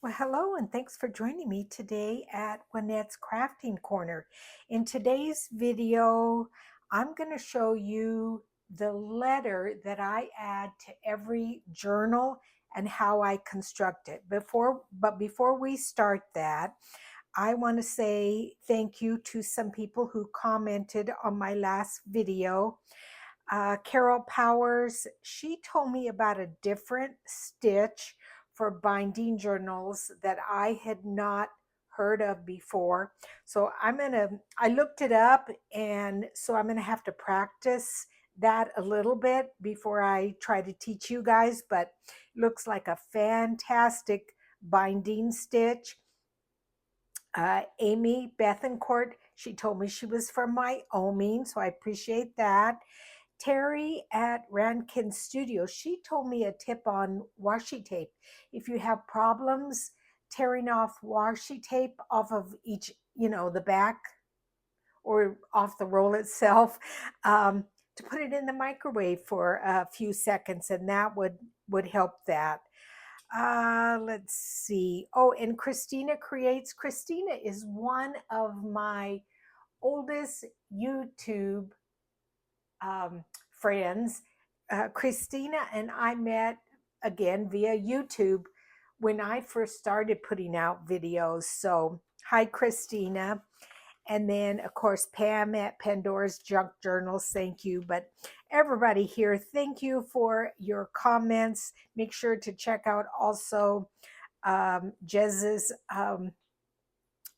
Well, hello, and thanks for joining me today at Juanette's Crafting Corner. In today's video, I'm going to show you the letter that I add to every journal and how I construct it. Before we start that, I want to say thank you to some people who commented on my last video. Carol Powers, she told me about a different stitch for binding journals that I had not heard of before. So I looked it up, and so I'm gonna have to practice that a little bit before I try to teach you guys, but it looks like a fantastic binding stitch. Amy Bethencourt, she told me she was from Wyoming, so I appreciate that. Terry at Rankin Studio, she told me a tip on washi tape. If you have problems tearing off washi tape off of each, the back or off the roll itself, to put it in the microwave for a few seconds, and that would help that. Let's see. Oh, and Christina Creates. Christina is one of my oldest YouTube friends. Christina and I met again via YouTube when I first started putting out videos. So, hi, Christina. And then, of course, Pam at Pandora's Junk Journals, thank you. But everybody here, thank you for your comments. Make sure to check out also Jez's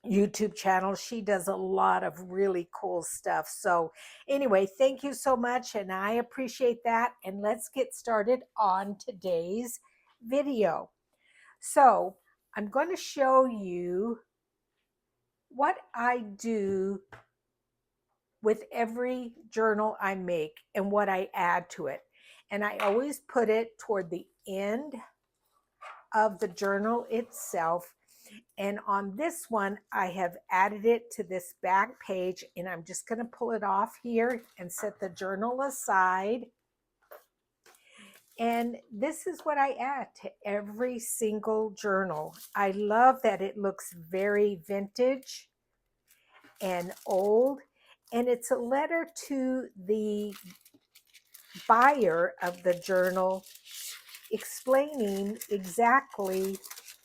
YouTube channel. She does a lot of really cool stuff. So, anyway, thank you so much, and I appreciate that. And let's get started on today's video. So, I'm going to show you what I do with every journal I make and what I add to it. And I always put it toward the end of the journal itself. And on this one, I have added it to this back page, and I'm just going to pull it off here and set the journal aside. And this is what I add to every single journal. I love that it looks very vintage and old. And it's a letter to the buyer of the journal explaining exactly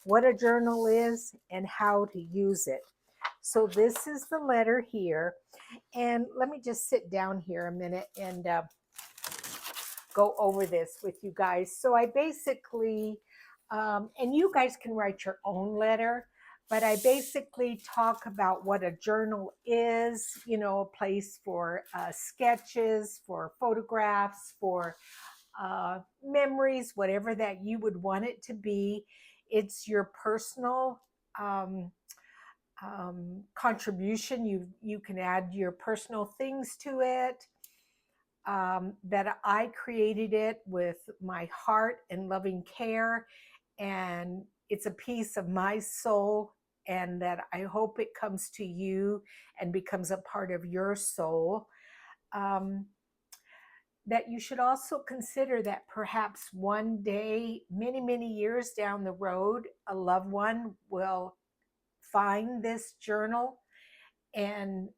what a journal is and how to use it. So this is the letter here. And let me just sit down here a minute and go over this with you guys. So I basically, and you guys can write your own letter, but I basically talk about what a journal is, a place for sketches, for photographs, for memories, whatever that you would want it to be. It's your personal contribution. You can add your personal things to it. That I created it with my heart and loving care, and it's a piece of my soul, and that I hope it comes to you and becomes a part of your soul. Um, that you should also consider that perhaps one day, many, many years down the road, a loved one will find this journal and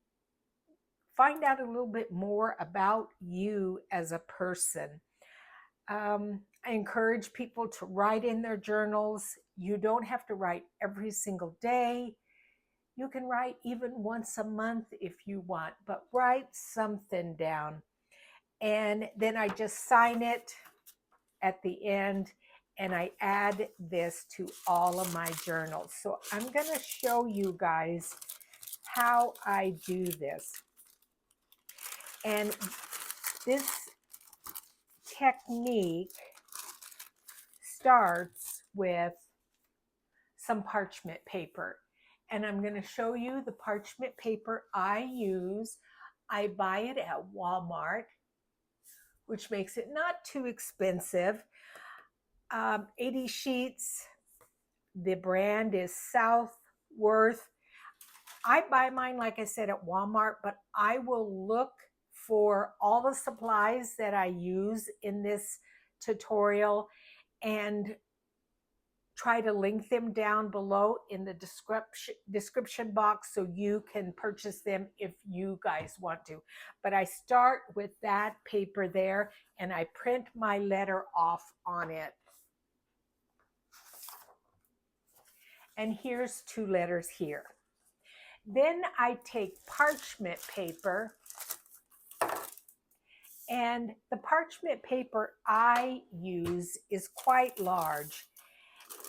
find out a little bit more about you as a person. I encourage people to write in their journals. You don't have to write every single day. You can write even once a month if you want, but write something down. And then I just sign it at the end, and I add this to all of my journals. So I'm going to show you guys how I do this. And this technique starts with some parchment paper. And I'm going to show you the parchment paper I use. I buy it at Walmart, which makes it not too expensive. 80 sheets. The brand is Southworth. I buy mine, like I said, at Walmart, but I will look for all the supplies that I use in this tutorial and try to link them down below in the description box so you can purchase them if you guys want to. But I start with that paper there and I print my letter off on it. And here's 2 letters here. Then I take parchment paper, and the parchment paper I use is quite large.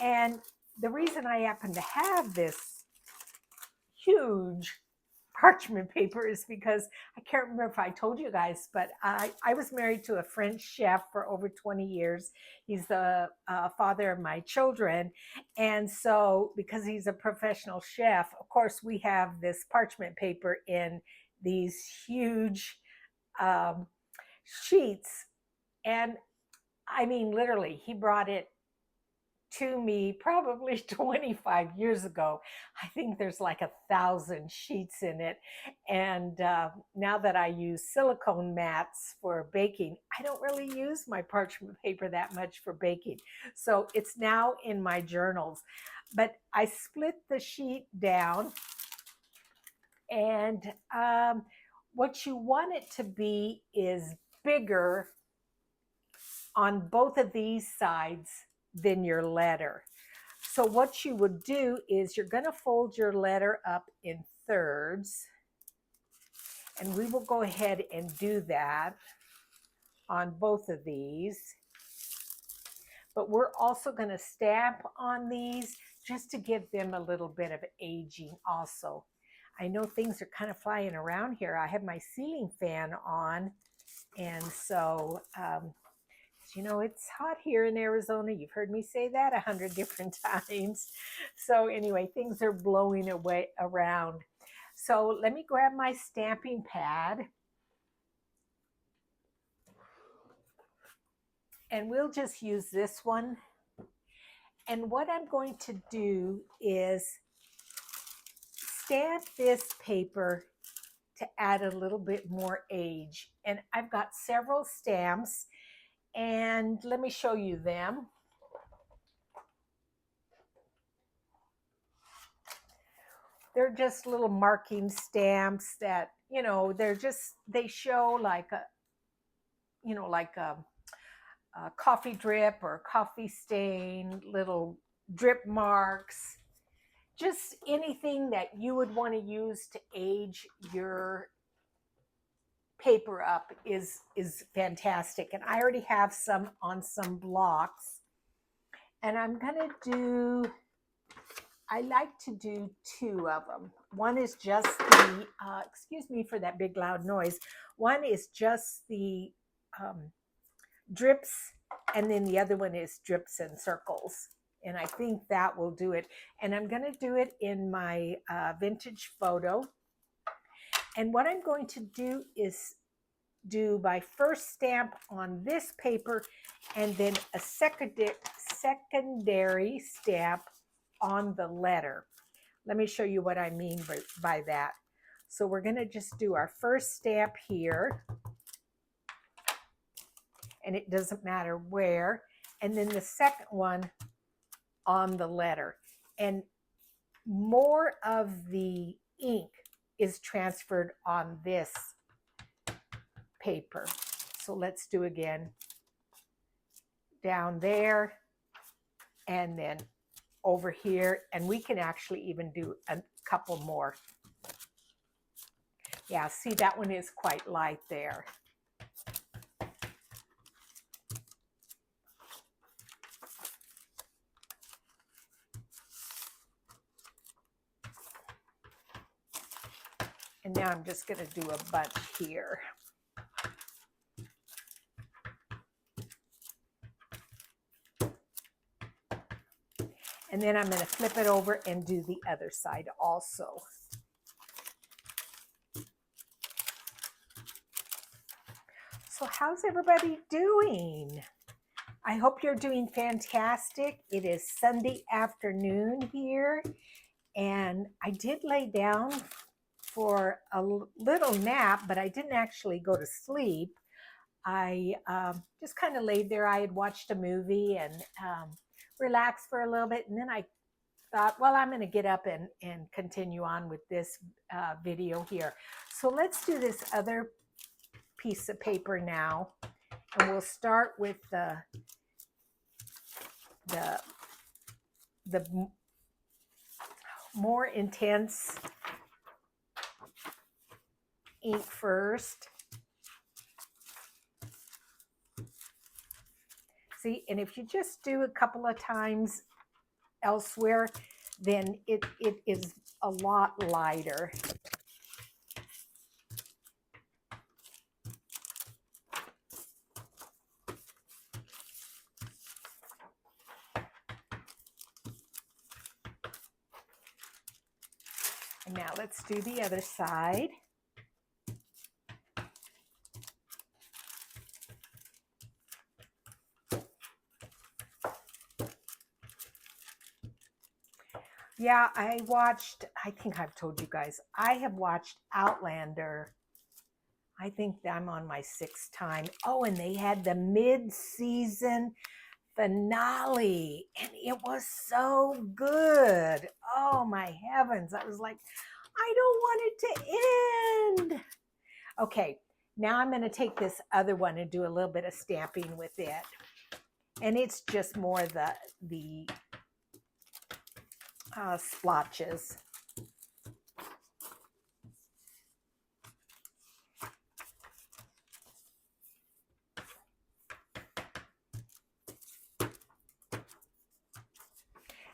And the reason I happen to have this huge parchment paper is because I can't remember if I told you guys, but I was married to a French chef for over 20 years. He's the father of my children. And so because he's a professional chef, of course, we have this parchment paper in these huge sheets. And I mean, literally, he brought it to me probably 25 years ago. I think there's like 1,000 sheets in it. And now that I use silicone mats for baking, I don't really use my parchment paper that much for baking. So it's now in my journals. But I split the sheet down, and what you want it to be is bigger on both of these sides than your letter. So what you would do is you're going to fold your letter up in thirds, and we will go ahead and do that on both of these. But we're also going to stamp on these just to give them a little bit of aging also. I know things are kind of flying around here. I have my ceiling fan on, and so you know, it's hot here in Arizona. You've heard me say that 100 different times. So anyway, things are blowing away around. So let me grab my stamping pad. And we'll just use this one. And what I'm going to do is stamp this paper to add a little bit more age. And I've got several stamps, and let me show you them. They're just little marking stamps that, you know, they show like a, you know, like a coffee drip or coffee stain, little drip marks, just anything that you would want to use to age your paper up is fantastic. And I already have some on some blocks, and I'm gonna do, I like to do 2 of them. One is just the excuse me for that big loud noise. One is just the drips, and then the other one is drips and circles. And I think that will do it. And I'm going to do it in my vintage photo. And what I'm going to do is do my first stamp on this paper, and then a secondary stamp on the letter. Let me show you what I mean by that. So we're going to just do our first stamp here, and it doesn't matter where, and then the second one on the letter. And more of the ink is transferred on this paper. So let's do again. Down there, and then over here, and we can actually even do a couple more. Yeah, see, that one is quite light there. And now I'm just going to do a bunch here. And then I'm going to flip it over and do the other side also. So how's everybody doing? I hope you're doing fantastic. It is Sunday afternoon here, and I did lay down for a little nap, but I didn't actually go to sleep. I just kind of laid there. I had watched a movie and relax for a little bit. And then I thought, well, I'm going to get up and continue on with this video here. So let's do this other piece of paper now. And we'll start with the more intense ink first. See, and if you just do a couple of times elsewhere, then it is a lot lighter. And now let's do the other side. Yeah, I think I've told you guys, I have watched Outlander. I think I'm on my 6th time. Oh, and they had the mid-season finale, and it was so good. Oh, my heavens. I was like, I don't want it to end. Okay, now I'm going to take this other one and do a little bit of stamping with it. And it's just more the splotches.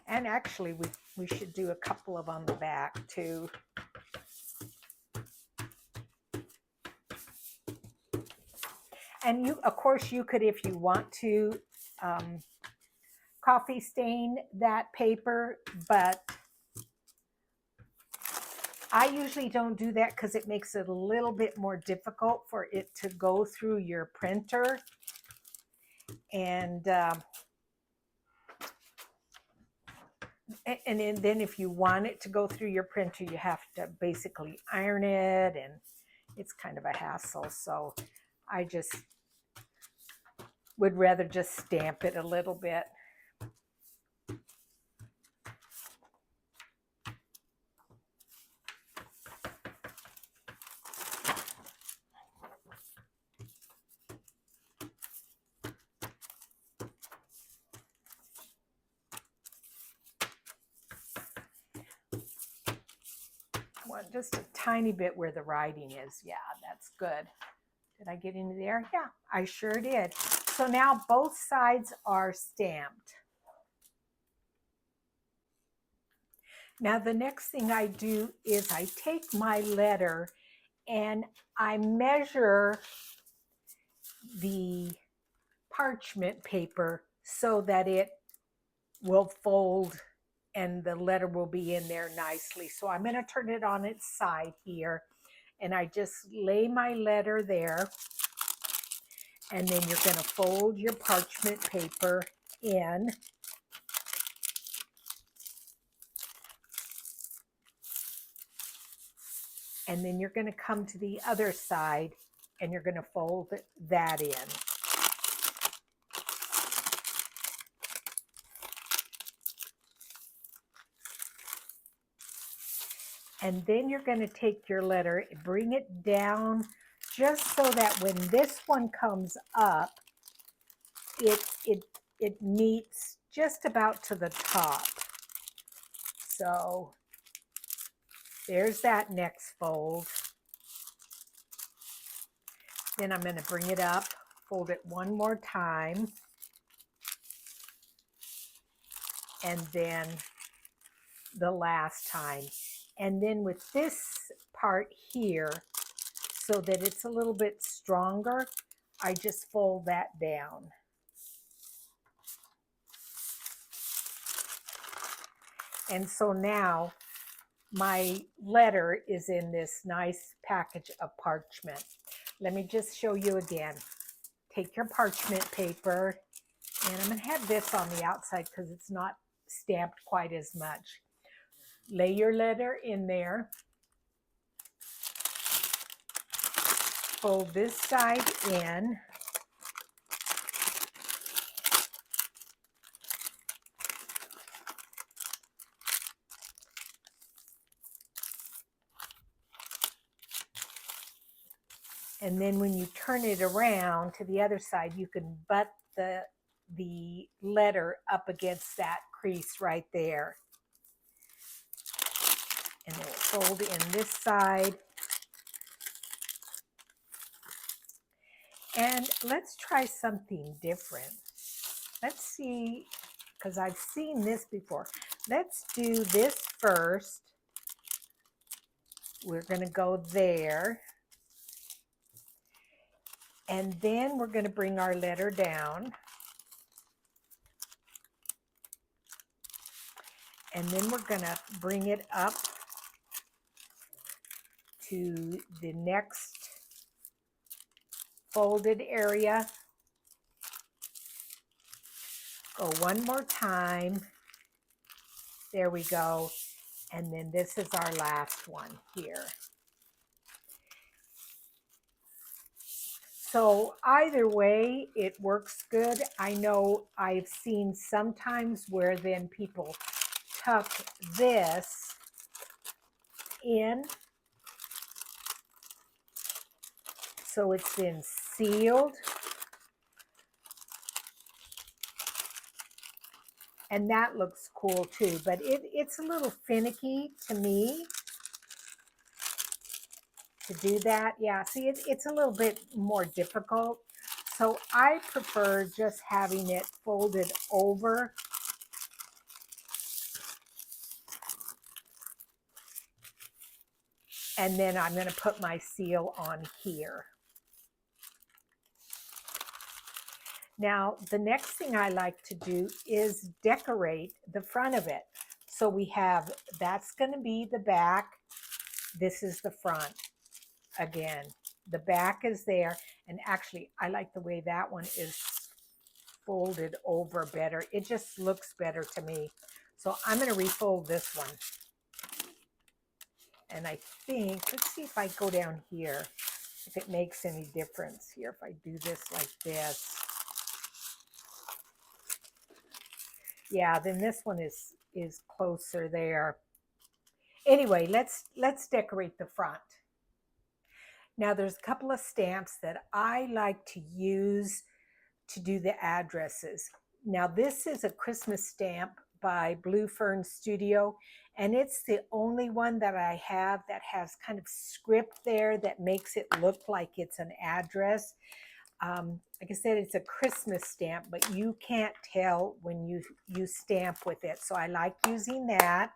And actually, we should do a couple of on the back too. And you, of course, you could, if you want to, coffee stain that paper, but I usually don't do that because it makes it a little bit more difficult for it to go through your printer. And then if you want it to go through your printer, you have to basically iron it, and it's kind of a hassle. So I just would rather just stamp it a little bit. Well, just a tiny bit where the writing is. Yeah, that's good. Did I get into there? Yeah, I sure did. So now both sides are stamped. Now the next thing I do is I take my letter and I measure the parchment paper so that it will fold and the letter will be in there nicely. So I'm going to turn it on its side here, and I just lay my letter there, and then you're going to fold your parchment paper in. And then you're going to come to the other side and you're going to fold that in. And then you're going to take your letter, bring it down just so that when this one comes up, it meets just about to the top. So there's that next fold. Then I'm going to bring it up, fold it one more time, and then the last time. And then with this part here, so that it's a little bit stronger, I just fold that down. And so now my letter is in this nice package of parchment. Let me just show you again. Take your parchment paper, and I'm going to have this on the outside because it's not stamped quite as much. Lay your letter in there. Fold this side in. And then when you turn it around to the other side, you can butt the letter up against that crease right there. And then fold in this side. And let's try something different. Let's see, because I've seen this before. Let's do this first. We're going to go there. And then we're going to bring our letter down. And then we're going to bring it up to the next folded area. Go one more time. There we go. And then this is our last one here. So either way, it works good. I know I've seen sometimes where then people tuck this in. So it's then sealed. And that looks cool too, but it's a little finicky to me to do that. Yeah, see, it's a little bit more difficult. So I prefer just having it folded over. And then I'm going to put my seal on here. Now, the next thing I like to do is decorate the front of it. So we have, that's going to be the back. This is the front. Again, the back is there. And actually, I like the way that one is folded over better. It just looks better to me. So I'm going to refold this one. And I think, let's see if I go down here, if it makes any difference here, if I do this like this. Yeah, then this one is closer there. Anyway, let's decorate the front. Now there's a couple of stamps that I like to use to do the addresses. Now this is a Christmas stamp by Blue Fern Studio, and it's the only one that I have that has kind of script there that makes it look like it's an address. Like I said, it's a Christmas stamp, but you can't tell when you stamp with it. So I like using that.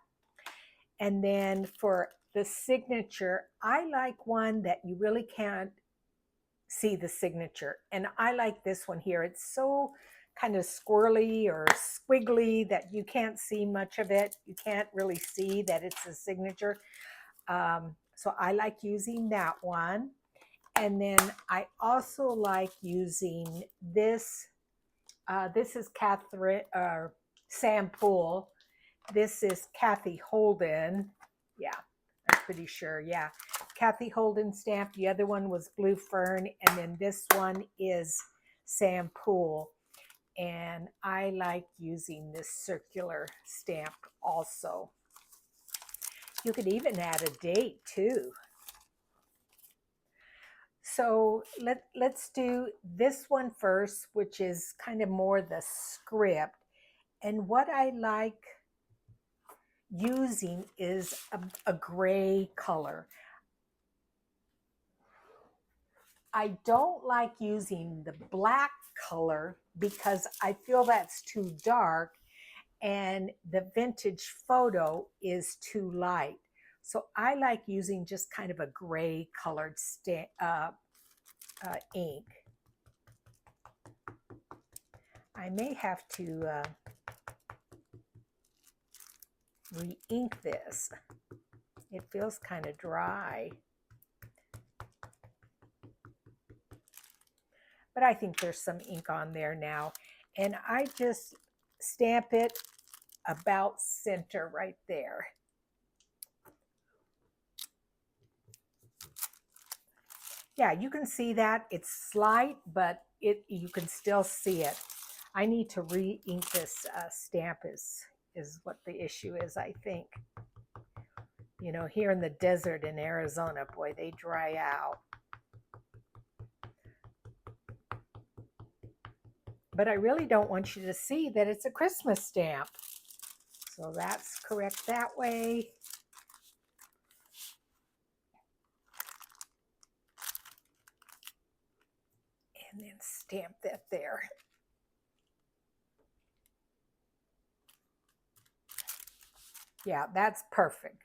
And then for the signature, I like one that you really can't see the signature. And I like this one here. It's so kind of squirrely or squiggly that you can't see much of it. You can't really see that it's a signature. So I like using that one. And then I also like using this. This is Sam Poole. This is Kathy Holden. Yeah, I'm pretty sure. Yeah, Kathy Holden stamp. The other one was Blue Fern. And then this one is Sam Poole. And I like using this circular stamp also. You could even add a date too. So let's do this one first, which is kind of more the script. And what I like using is a gray color. I don't like using the black color because I feel that's too dark and the vintage photo is too light. So I like using just kind of a gray colored ink. I may have to re-ink this. It feels kind of dry. But I think there's some ink on there now. And I just stamp it about center right there. Yeah, you can see that. It's slight, but you can still see it. I need to re-ink this stamp is what the issue is, I think. You know, here in the desert in Arizona, boy, they dry out. but I really don't want you to see that it's a Christmas stamp. So that's correct that way. And then stamp that there. Yeah, that's perfect.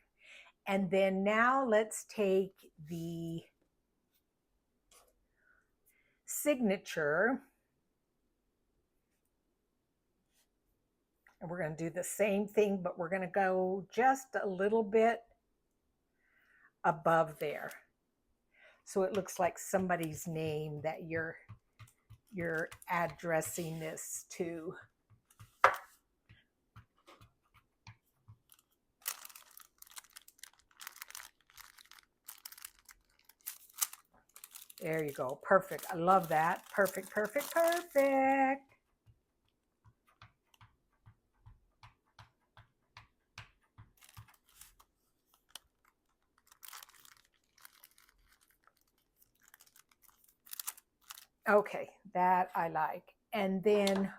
And then now let's take the signature, and we're going to do the same thing, but we're going to go just a little bit above there. So it looks like somebody's name that you're addressing this to. There you go. Perfect. I love that. Perfect, perfect, perfect. Okay, that I like. And then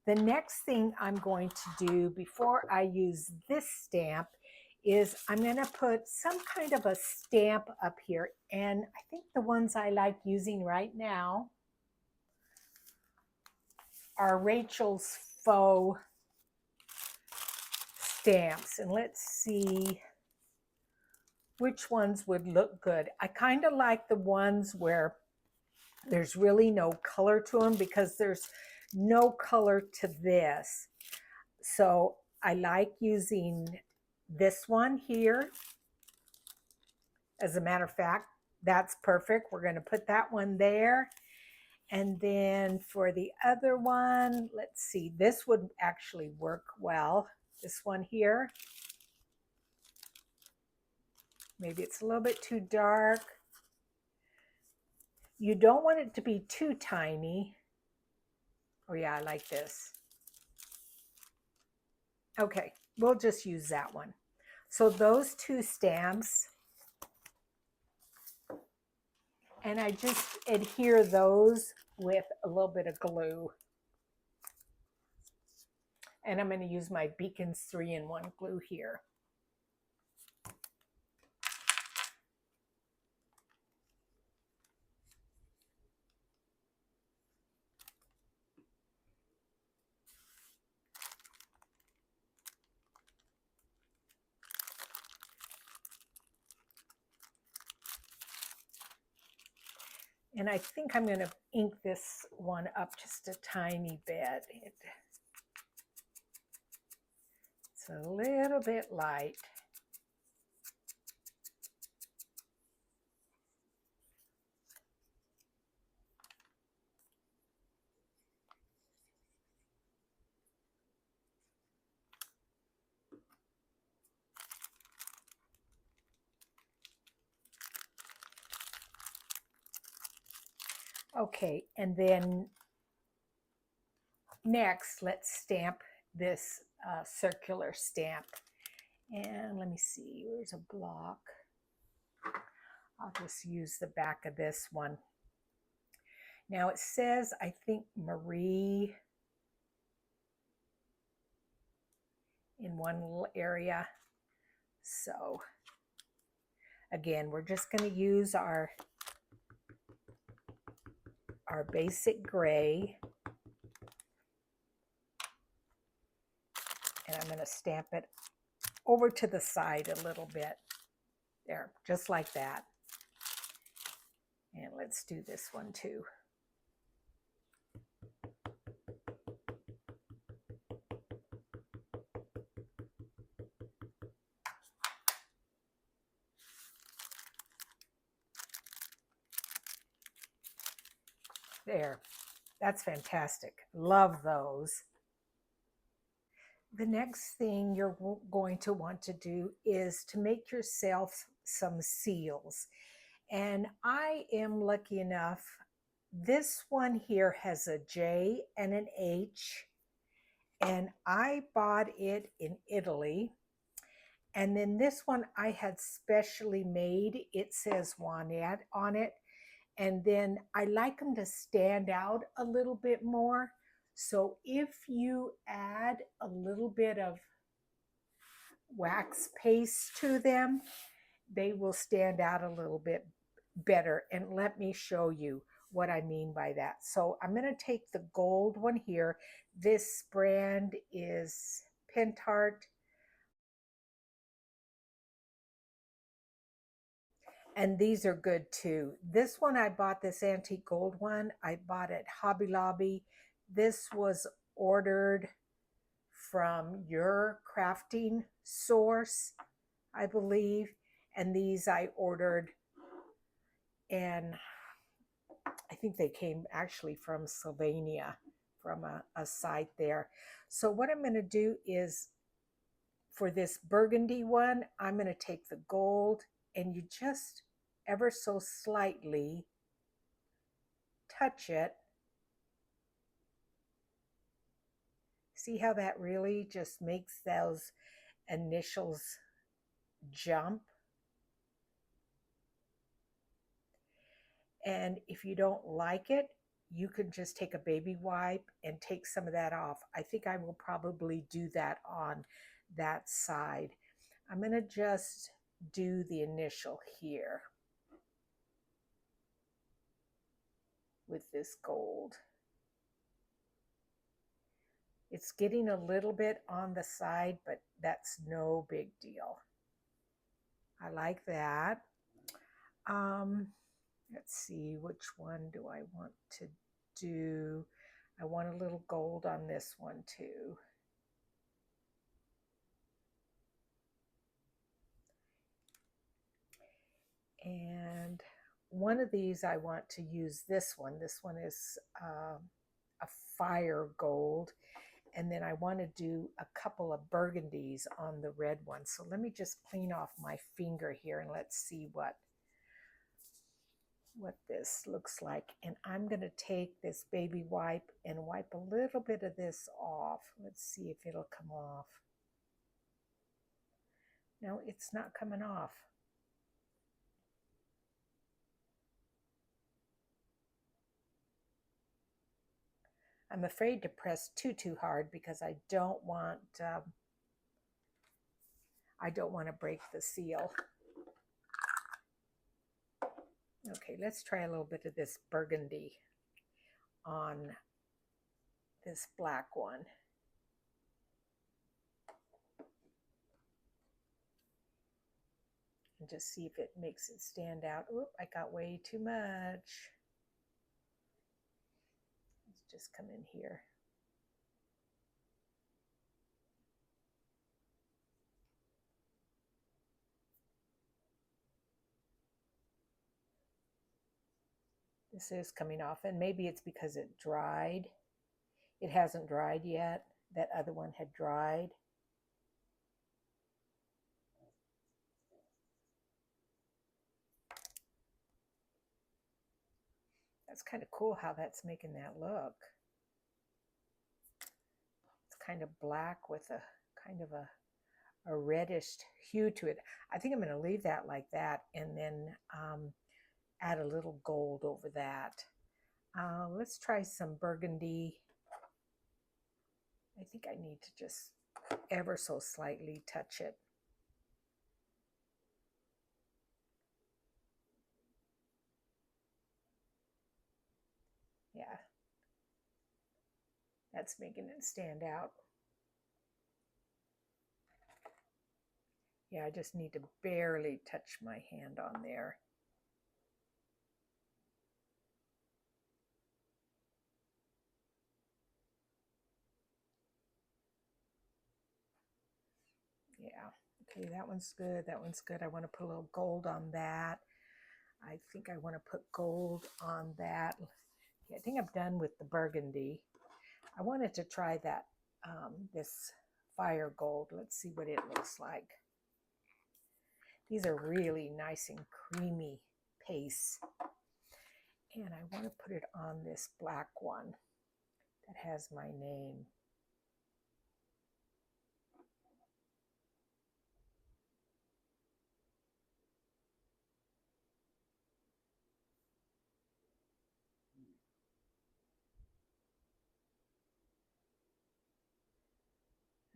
the next thing I'm going to do before I use this stamp is I'm going to put some kind of a stamp up here. And I think the ones I like using right now are Rachel's Faux stamps. And let's see which ones would look good. I kind of like the ones where there's really no color to them because there's no color to this. So I like using this one here. As a matter of fact, that's perfect. We're going to put that one there. And then for the other one, let's see, this would actually work well. This one here. Maybe it's a little bit too dark. You don't want it to be too tiny. Oh yeah, I like this. Okay, we'll just use that one. So those two stamps, and I just adhere those with a little bit of glue. And I'm going to use my Beacons 3-in-1 glue here. And I think I'm going to ink this one up just a tiny bit. It's a little bit light. Okay, and then next, let's stamp this circular stamp. And let me see, where's a block? I'll just use the back of this one. Now it says, I think Marie in one little area. So again, we're just going to use our basic gray. And I'm going to stamp it over to the side a little bit. There, just like that. And let's do this one too. There, that's fantastic. Love those. The next thing you're going to want to do is to make yourself some seals. And I am lucky enough, this one here has a J and an H, and I bought it in Italy. And then this one I had specially made. It says Juanette on it. And then I like them to stand out a little bit more. So if you add a little bit of wax paste to them, they will stand out a little bit better. And let me show you what I mean by that. So I'm going to take the gold one here. This brand is Pentart, and these are good too. This one I bought, this antique gold one, I bought at Hobby Lobby. This was ordered from your crafting source, I believe. And these I ordered, and I think they came actually from Sylvania, from a site there. So what I'm going to do is, for this burgundy one, I'm going to take the gold and you just ever so slightly touch it. See how that really just makes those initials jump? And if you don't like it, you can just take a baby wipe and take some of that off. I think I will probably do that on that side. I'm going to just do the initial here with this gold. It's getting a little bit on the side, but that's no big deal. I like that. Let's see, which one do I want to do? I want a little gold on this one too. And one of these I want to use this one. This one is a fire gold. And then I want to do a couple of burgundies on the red one. So let me just clean off my finger here and let's see what this looks like. And I'm going to take this baby wipe and wipe a little bit of this off. Let's see if it'll come off. No, it's not coming off. I'm afraid to press too hard because I don't want to break the seal. Okay, let's try a little bit of this burgundy on this black one. And just see if it makes it stand out. Oop, I got way too much. Let's just come in here. This is coming off, and maybe it's because it dried. It hasn't dried yet. That other one had dried. That's kind of cool how that's making that look. It's kind of black with a kind of a reddish hue to it. I think I'm going to leave that like that and then add a little gold over that. Let's try some burgundy. I think I need to just ever so slightly touch it. Yeah, that's making it stand out. Yeah, I just need to barely touch my hand on there. Yeah, okay, that one's good. That one's good. I want to put a little gold on that. I think I want to put gold on that. Yeah, I think I'm done with the burgundy. I wanted to try that, this fire gold. Let's see what it looks like. These are really nice and creamy paste. And I want to put it on this black one that has my name.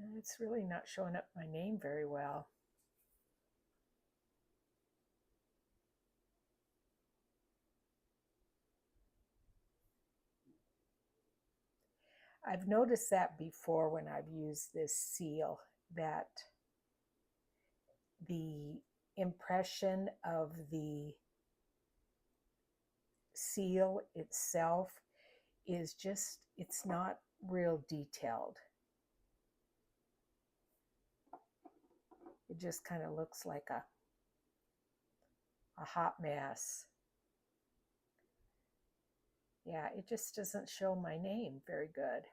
And it's really not showing up my name very well. I've noticed that before when I've used this seal, that the impression of the seal itself is just, it's not real detailed. It just kind of looks like a hot mess. Yeah, it just doesn't show my name very good.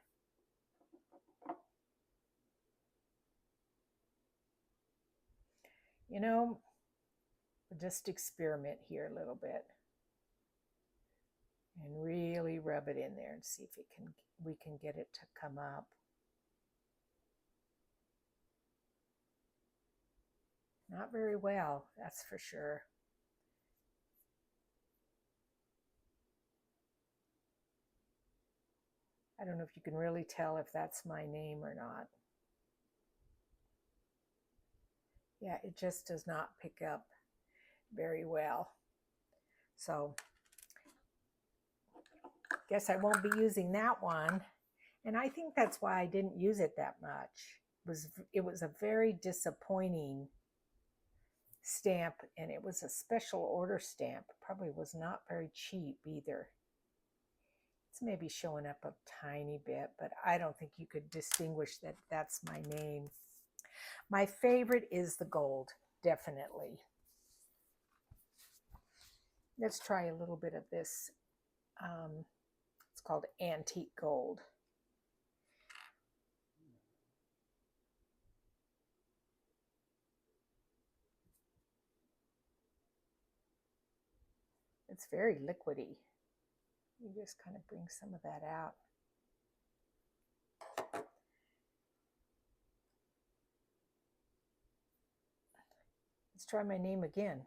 You know, we'll just experiment here a little bit and really rub it in there and see if we can get it to come up. Not very well, that's for sure. I don't know if you can really tell if that's my name or not. Yeah, it just does not pick up very well. So, guess I won't be using that one. And I think that's why I didn't use it that much. It was a very disappointing stamp, and it was a special order stamp. Probably was not very cheap either. It's maybe showing up a tiny bit, but I don't think you could distinguish that that's my name. My favorite is the gold, definitely. Let's try a little bit of this. It's called antique gold. It's very liquidy. You just kind of bring some of that out. Let's try my name again.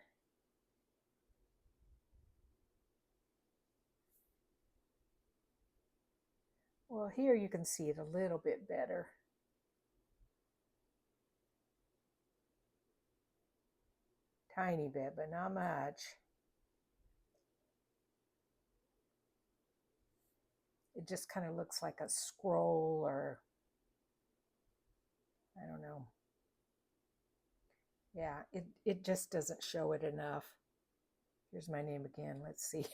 Well, here you can see it a little bit better. Tiny bit, but not much. It just kind of looks like a scroll, or I don't know. Yeah, it just doesn't show it enough. Here's my name again. Let's see.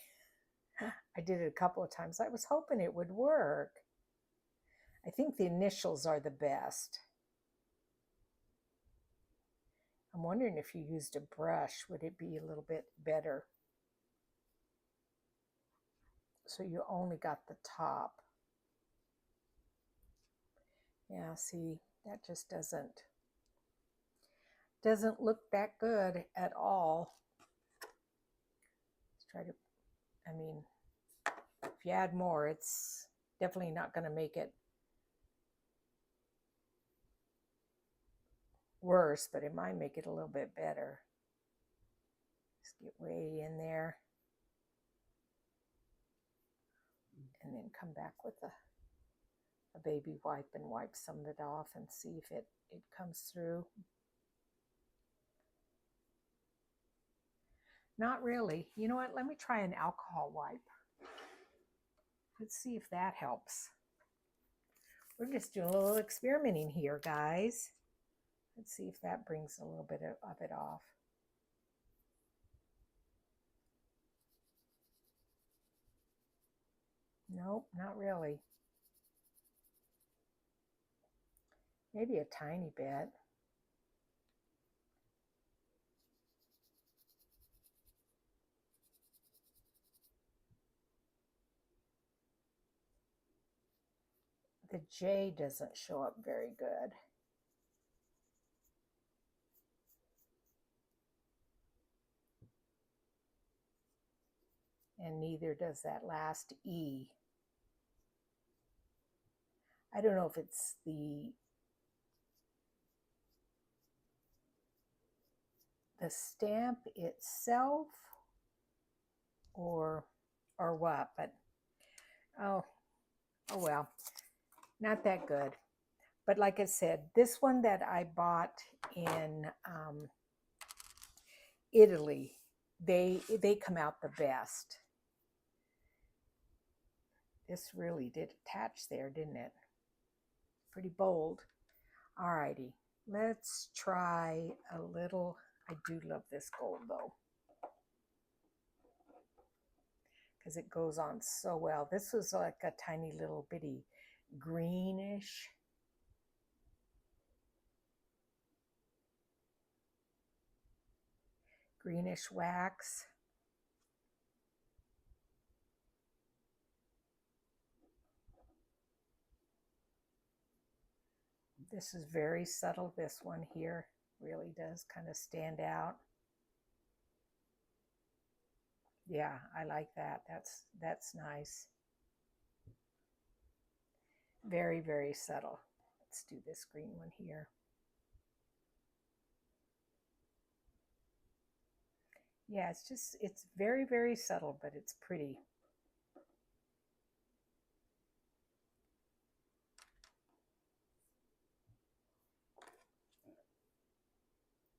I did it a couple of times. I was hoping it would work. I think the initials are the best. I'm wondering if you used a brush, would it be a little bit better? So you only got the top. Yeah, see, that just doesn't look that good at all. Let's try to, I mean, if you add more, it's definitely not going to make it worse, but it might make it a little bit better. Just get way in there. And then come back with a baby wipe and wipe some of it off and see if it comes through. Not really. You know what? Let me try an alcohol wipe. Let's see if that helps. We're just doing a little experimenting here, guys. Let's see if that brings a little bit of it off. Nope, not really. Maybe a tiny bit. The J doesn't show up very good. And neither does that last E. I don't know if it's the stamp itself or what, but oh well, not that good. But like I said, this one that I bought in Italy, they come out the best. This really did attach there, didn't it? Pretty bold. All righty, let's try a little. I do love this gold though, because it goes on so well. This was like a tiny little bitty greenish. Greenish wax. This is very subtle. This one here really does kind of stand out. Yeah, I like that. That's nice. Very, very subtle. Let's do this green one here. Yeah, it's very, very subtle, but it's pretty.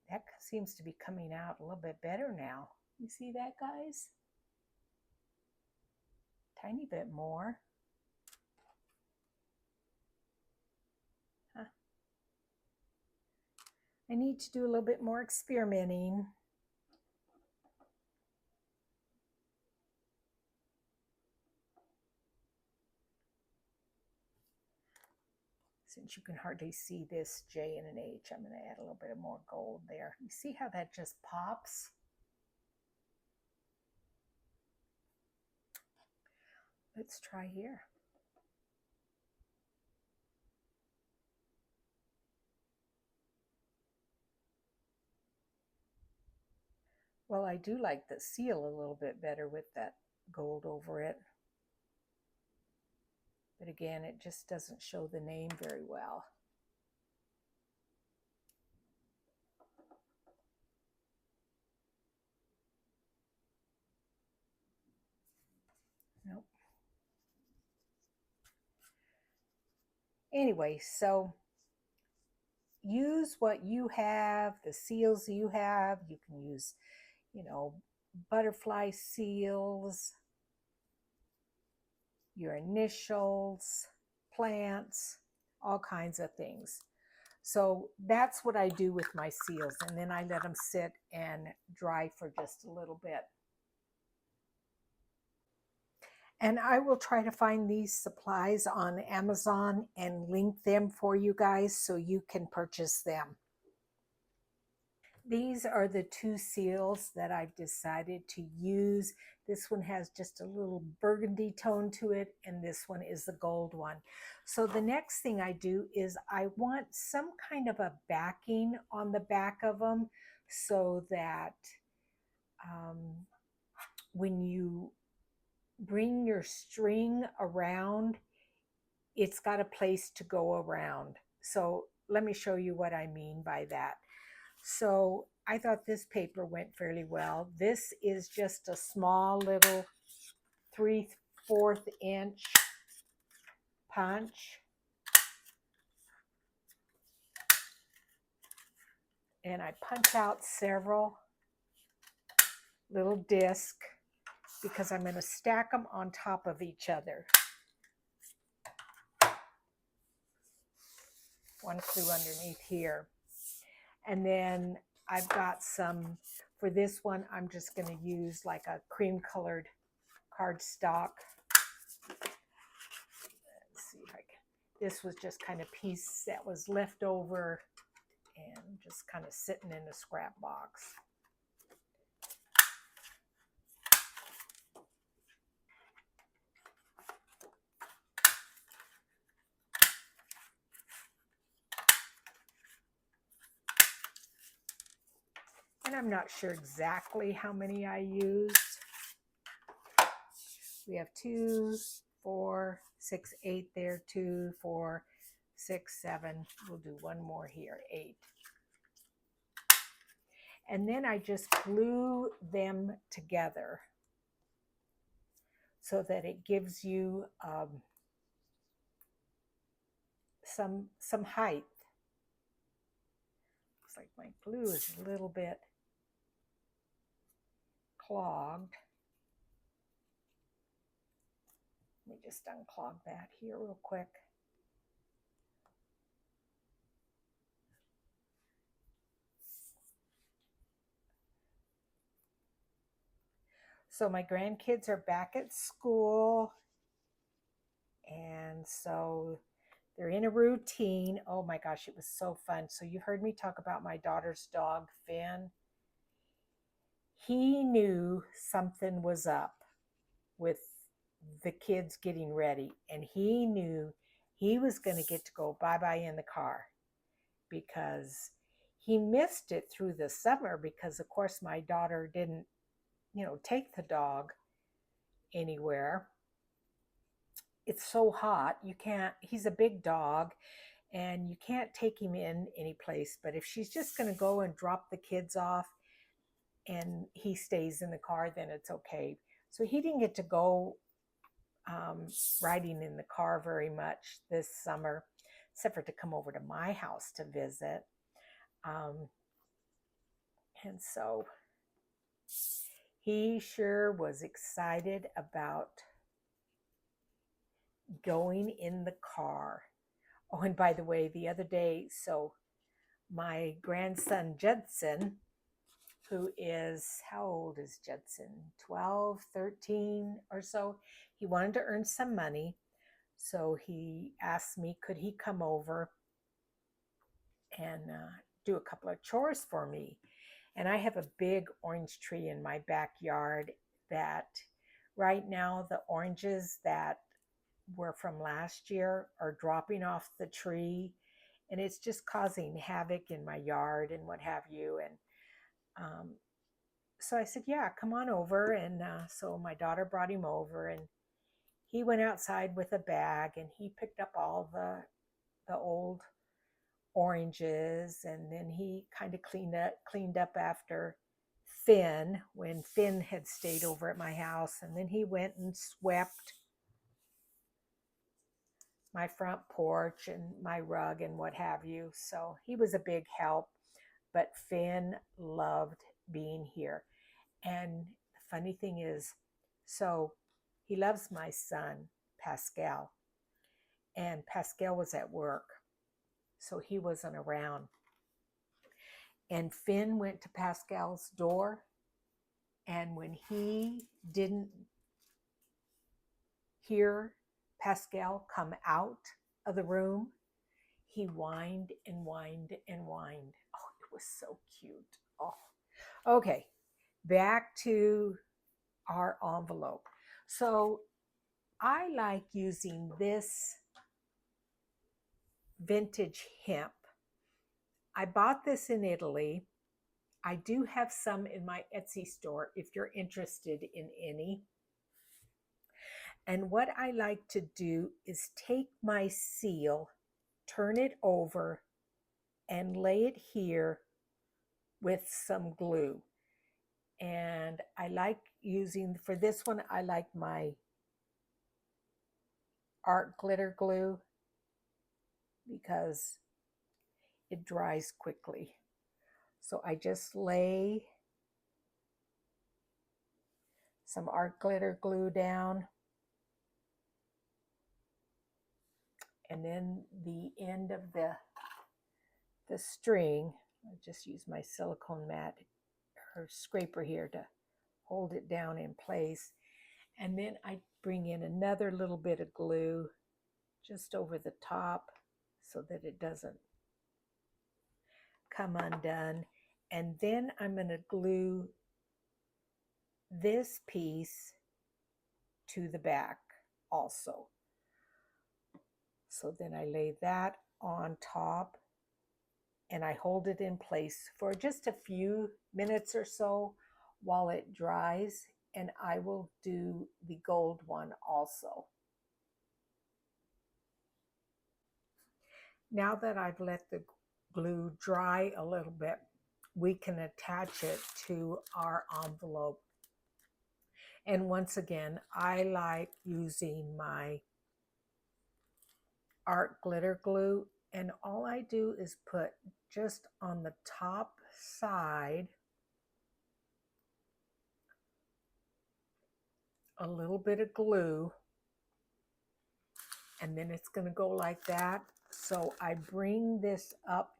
That seems to be coming out a little bit better now. You see that, guys? Tiny bit more. Huh. I need to do a little bit more experimenting. Since you can hardly see this J and an H, I'm going to add a little bit of more gold there. You see how that just pops? Let's try here. Well, I do like the seal a little bit better with that gold over it. But again, it just doesn't show the name very well. Nope. Anyway, so use what you have, the seals you have. You can use, butterfly seals, your initials, plants, all kinds of things. So that's what I do with my seals, and then I let them sit and dry for just a little bit. And I will try to find these supplies on Amazon and link them for you guys so you can purchase them. These are the two seals that I've decided to use. This one has just a little burgundy tone to it, and this one is the gold one. So the next thing I do is I want some kind of a backing on the back of them so that when you bring your string around, it's got a place to go around. So let me show you what I mean by that. So I thought this paper went fairly well. This is just a small little 3/4 inch punch. And I punch out several little discs because I'm going to stack them on top of each other. One clue underneath here. And then I've got some, for this one, I'm just going to use like a cream colored cardstock. Let's see if I can. This was just kind of piece that was left over and just kind of sitting in the scrap box. And I'm not sure exactly how many I used. We have 2, 4, 6, 8 there, 2, 4, 6, 7. We'll do one more here, 8. And then I just glue them together so that it gives you some height. Looks like my glue is a little bit clogged. Let me just unclog that here real quick. So my grandkids are back at school, and so they're in a routine. Oh my gosh, it was so fun. So you heard me talk about my daughter's dog, Finn. He knew something was up with the kids getting ready, and he knew he was going to get to go bye-bye in the car, because he missed it through the summer because of course my daughter didn't, take the dog anywhere. It's so hot. You can't, he's a big dog and you can't take him in any place. But if she's just going to go and drop the kids off and he stays in the car, then it's okay. So he didn't get to go riding in the car very much this summer, except for to come over to my house to visit. And so he sure was excited about going in the car. Oh, and by the way, the other day, so my grandson Judson, who is, how old is Judson? 12, 13 or so. He wanted to earn some money. So he asked me, could he come over and do a couple of chores for me? And I have a big orange tree in my backyard that right now the oranges that were from last year are dropping off the tree, and it's just causing havoc in my yard and what have you. And so I said, yeah, come on over. And so my daughter brought him over, and he went outside with a bag and he picked up all the old oranges, and then he kind of cleaned up after Finn when Finn had stayed over at my house, and then he went and swept my front porch and my rug and what have you. So he was a big help, but Finn loved being here. And the funny thing is, so he loves my son, Pascal, and Pascal was at work, so he wasn't around. And Finn went to Pascal's door, and when he didn't hear Pascal come out of the room, he whined and whined and whined. Oh, it was so cute. Oh, okay. Back to our envelope. So I like using this vintage hemp. I bought this in Italy. I do have some in my Etsy store if you're interested in any. And what I like to do is take my seal, turn it over, and lay it here with some glue. And I like using, for this one, I like my art glitter glue because it dries quickly. So I just lay some art glitter glue down, and then the end of the string, I just use my silicone mat or scraper here to hold it down in place. And then I bring in another little bit of glue just over the top so that it doesn't come undone. And then I'm going to glue this piece to the back also. So then I lay that on top and I hold it in place for just a few minutes or so while it dries, and I will do the gold one also. Now that I've let the glue dry a little bit, we can attach it to our envelope. And once again, I like using my art glitter glue, and all I do is put just on the top side a little bit of glue, and then it's going to go like that. So I bring this up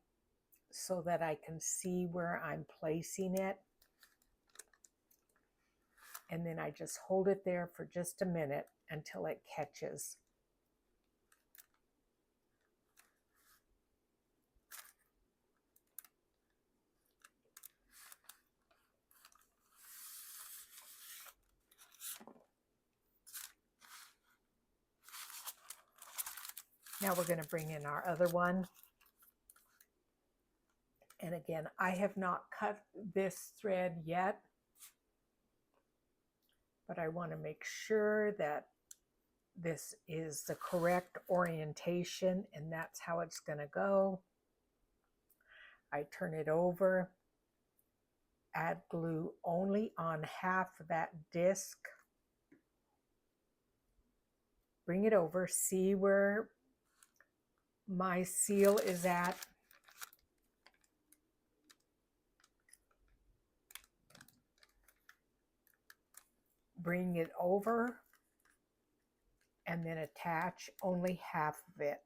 so that I can see where I'm placing it. And then I just hold it there for just a minute until it catches. Now we're going to bring in our other one. And again, I have not cut this thread yet, but I want to make sure that this is the correct orientation, and that's how it's going to go. I turn it over, add glue only on half of that disc, bring it over, see where my seal is at. Bring it over and then attach only half of it.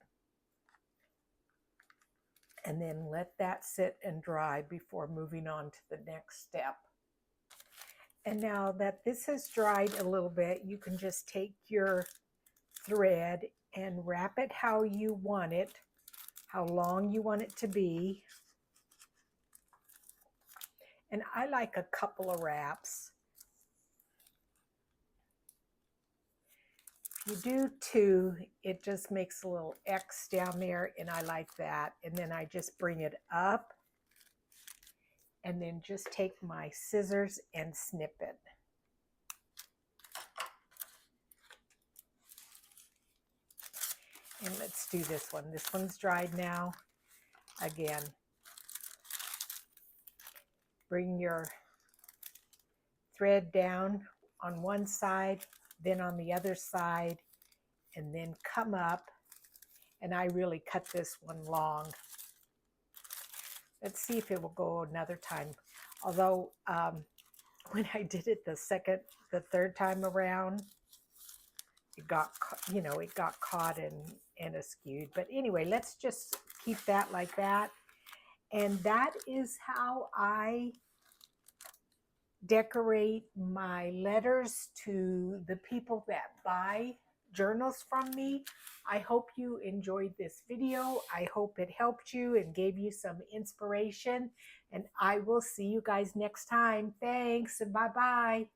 And then let that sit and dry before moving on to the next step. And now that this has dried a little bit, you can just take your thread and wrap it how you want it, how long you want it to be. And I like a couple of wraps. If you do two, it just makes a little X down there, and I like that. And then I just bring it up and then just take my scissors and snip it. And let's do this one. This one's dried now. Again, bring your thread down on one side, then on the other side, and then come up. And I really cut this one long. Let's see if it will go another time. Although when I did it the third time around, it got, it got caught and askewed. But anyway, let's just keep that like that. And that is how I decorate my letters to the people that buy journals from me. I hope you enjoyed this video. I hope it helped you and gave you some inspiration. And I will see you guys next time. Thanks and bye-bye.